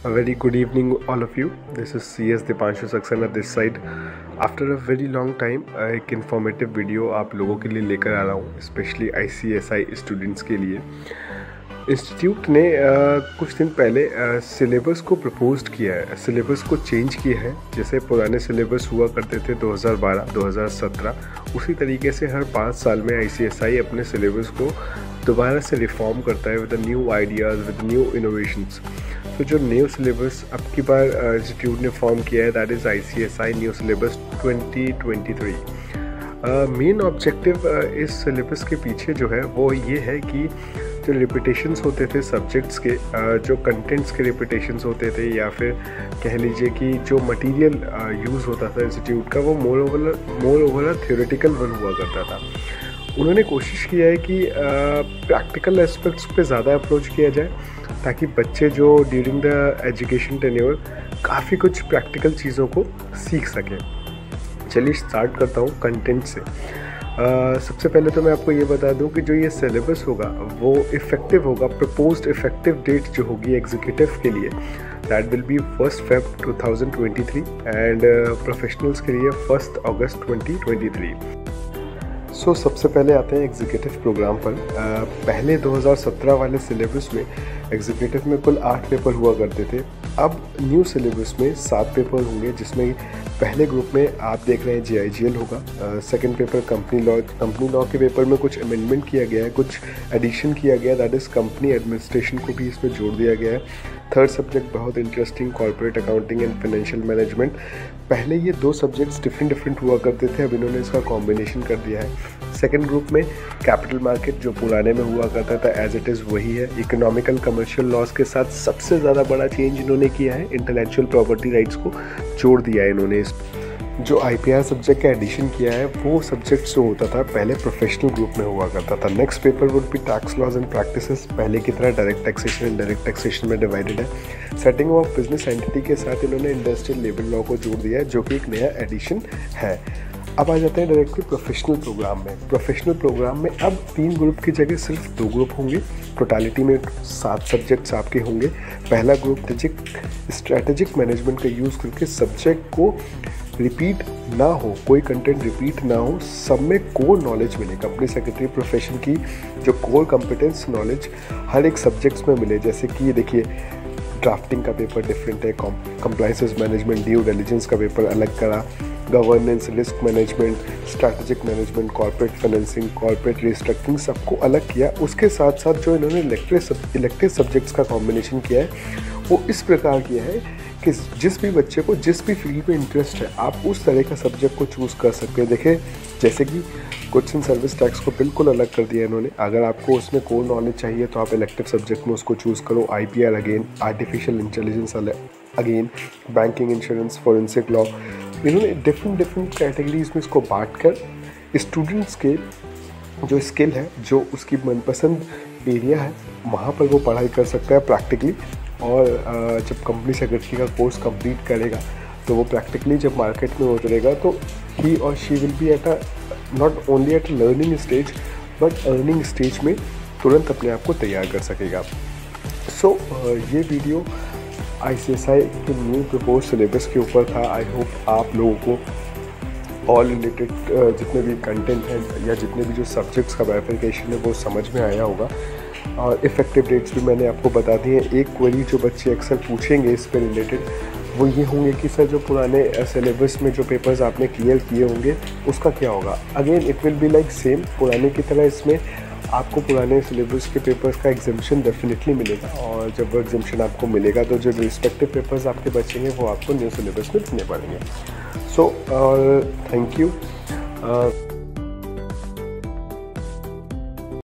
A very good evening, all of you. This is CS Dipanshu Saxena this side. After a very long time, एक informative video आप लोगों के लिए लेकर आ रहा हूँ, स्पेशली ICSI स्टूडेंट्स के लिए। इंस्टीट्यूट ने कुछ दिन पहले सिलेबस को प्रपोज्ड किया है, सिलेबस को चेंज किया है। जैसे पुराने सिलेबस हुआ करते थे 2012, 2017, उसी तरीके से हर 5 साल में ICSI अपने सिलेबस को दोबारा से रिफॉर्म करता है with new ideas, with new innovations. तो जो न्यू सिलेबस अब की बार इंस्टीट्यूट ने फॉर्म किया है, that is ICSI new syllabus 2023। Main objective इस सिलेबस के पीछे जो है वो ये है कि जो रिपीटेशंस होते थे सब्जेक्ट्स के, जो कंटेंट्स के रिपीटेशंस होते थे, या फिर कह लीजिए कि जो मटेरियल यूज़ होता था इंस्टीट्यूट का, वो मोर ओवर थ्योरेटिकल वन हुआ करता था। उन्होंने कोशिश किया है कि प्रैक्टिकल एस्पेक्ट्स पे ज़्यादा अप्रोच किया जाए, ताकि बच्चे जो ड्यूरिंग द एजुकेशन टेन्योर काफ़ी कुछ प्रैक्टिकल चीज़ों को सीख सकें। चलिए स्टार्ट करता हूँ कंटेंट से। सबसे पहले तो मैं आपको ये बता दूं कि जो ये सिलेबस होगा वो इफ़ेक्टिव होगा, प्रपोज्ड इफ़ेक्टिव डेट जो होगी एग्जीक्यूटिव के लिए that will be 1 Feb 2023 and professionals के लिए 1 August 2023। सो सबसे पहले आते हैं एग्जीक्यूटिव प्रोग्राम पर। पहले 2017 वाले सिलेबस में एग्जीक्यूटिव में कुल 8 पेपर हुआ करते थे। अब न्यू सिलेबस में 7 पेपर होंगे, जिसमें पहले ग्रुप में आप देख रहे हैं JIGL होगा। सेकंड पेपर कंपनी लॉ के पेपर में कुछ अमेंडमेंट किया गया है, कुछ एडिशन किया गया, दैट इज़ कंपनी एडमिनिस्ट्रेशन को भी इसमें जोड़ दिया गया है। थर्ड सब्जेक्ट बहुत interesting, corporate accounting and financial management. पहले ये 2 सब्जेक्ट्स डिफरेंट हुआ करते थे, अब इन्होंने इसका कॉम्बिनेशन कर दिया है। सेकेंड ग्रुप में कैपिटल मार्केट जो पुराने में हुआ करता था एज इट इज़ वही है। इकोनॉमिकल कमर्शियल लॉज के साथ सबसे ज़्यादा बड़ा चेंज इन्होंने किया है, इंटेलेक्चुअल प्रॉपर्टी राइट्स को जोड़ दिया है इन्होंने। जो IPR सब्जेक्ट का एडिशन किया है वो सब्जेक्ट जो होता था पहले प्रोफेशनल ग्रुप में हुआ करता था। Next paper would be tax laws and practices, पहले की तरह direct taxation and direct taxation में डिवाइडेड है। सेटिंग ऑफ बिजनेस एंटिटी के साथ इन्होंने इंडस्ट्रियल लेबर लॉ को जोड़ दिया है, जो कि एक नया एडिशन है। अब आ जाते हैं डायरेक्टली प्रोफेशनल प्रोग्राम में। प्रोफेशनल प्रोग्राम में अब 3 ग्रुप की जगह सिर्फ 2 ग्रुप होंगे। टोटालिटी में 7 सब्जेक्ट्स आपके होंगे। पहला ग्रुप स्ट्रैटेजिक मैनेजमेंट का यूज़ करके सब्जेक्ट को रिपीट ना हो, कोई कंटेंट रिपीट ना हो, सब में कोर नॉलेज मिले। कंपनी सेक्रेटरी प्रोफेशन की जो कोर कंपिटेंस नॉलेज हर एक सब्जेक्ट्स में मिले। जैसे कि ये देखिए, ड्राफ्टिंग का पेपर डिफरेंट है, कंप्लायंसेस मैनेजमेंट, ड्यू डिलिजेंस का पेपर अलग करा, governance, risk management, strategic management, corporate financing, corporate restructuring सबको अलग किया। उसके साथ साथ जो इन्होंने इलेक्टिव सब्जेक्ट्स का कॉम्बिनेशन किया है वो इस प्रकार किया है कि जिस भी बच्चे को जिस भी फील्ड में इंटरेस्ट है आप उस तरह का सब्जेक्ट को चूज़ कर सकते हैं। देखिए, जैसे कि गुड्स एंड सर्विस टैक्स को बिल्कुल अलग कर दिया इन्होंने। अगर आपको उसमें कोर नॉलेज चाहिए तो आप इलेक्टिव सब्जेक्ट में उसको चूज़ करो। IPR again, artificial intelligence again, banking, insurance, forensic law, इन्होंने डिफरेंट कैटेगरीज में इसको बांट कर स्टूडेंट्स के जो स्किल है, जो उसकी मनपसंद एरिया है, वहाँ पर वो पढ़ाई कर सकता है प्रैक्टिकली। और जब कंपनी सेक्रेटरी का कोर्स कंप्लीट करेगा तो वो प्रैक्टिकली जब मार्केट में उतरेगा तो ही और she will be at not only at learning stage but earning stage में तुरंत अपने आप को तैयार कर सकेगा। सो ये वीडियो ICSI के न्यू प्रपोज सिलेबस के ऊपर था। आई होप आप लोगों को ऑल रिलेटेड जितने भी कंटेंट हैं या जितने भी जो सब्जेक्ट्स का बाइफिकेशन है वो समझ में आया होगा। और इफ़ेक्टिव डेट्स भी मैंने आपको बता दी हैं। एक क्वेरी जो बच्चे अक्सर पूछेंगे इस पे रिलेटेड वो ये होंगे कि सर जो पुराने सिलेबस में जो पेपर्स आपने क्लियर किए होंगे उसका क्या होगा। Again it will be like same, पुराने की तरह इसमें आपको पुराने सिलेबस के पेपर्स का एग्जाम्शन डेफिनेटली मिलेगा। और जब वो एग्जाम्शन आपको मिलेगा तो जो रिस्पेक्टिव पेपर्स आपके बचेंगे वो आपको न्यू सिलेबस में देने पड़ेंगे। So thank you.